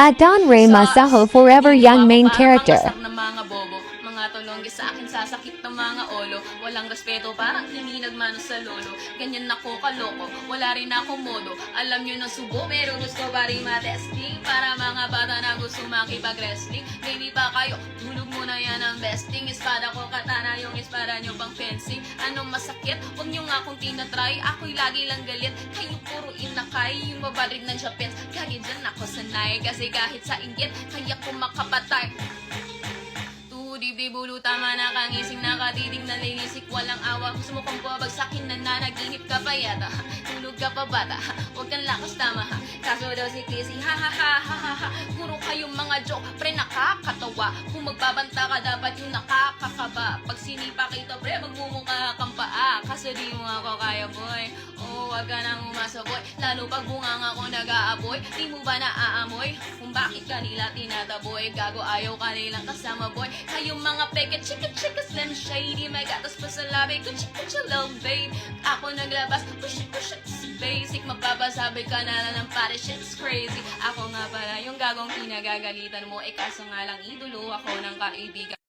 Adon Ray Masaho forever young main character. Ng mga bobo, mga tulongge sa akin sasakit ng mga olo. Walang respeto, parang hindi nagmano sa lolo. Ganyan ako kaloko, wala rin ako modo. Alam nyo na subo, pero gusto pa rin matesting. Para mga bata na gusto makipag-wrestling. Baby pa kayo, tulog muna yan ang besting. Espada ko katana, yung espada nyo pang fencing. Anong masakit? Huwag nyo nga akong tinatry. Ako'y lagi lang galit, kayo puro inakay. Yung mabarid ng Japets, kagi dyan ako sanay. Kasi kahit sa inggit, kaya ko makapatay. Dibdib ulo, tama na kangising, nakatitig na lilisik, walang awa. Gusto mo kong babagsakin, nananaginip ka pa yata. Tulog ka pa bata, huwag kang lakas tama ha. Kaso daw si Chrissy, ha ha ha ha ha ha. Puro kayong mga joke, pre nakakatawa. Kung magbabanta ka, dapat yung nakakakaba. Pag sinipa kita, pre, magmumukha kang paa. Kaso di mo ako kaya, boy. Oh, wag ka nang umasa, boy. Lalo pag bungang ako nag-aaboy. Di mo ba naaamoy? Kung bakit kanila tinataboy? Gago, ayaw kanilang kasama, boy. Kayong mga peke, chika-chika, slim shady. May gatas pa sa labi, kuchi-kuchi, little babe. Ako naglabas, push-push, basic. Magpapasabi ka na lang ng pare, shit's crazy. Ako nga pala yung gagong pinagagalitan mo. Kaso nga lang idolo ako ng kaibigan.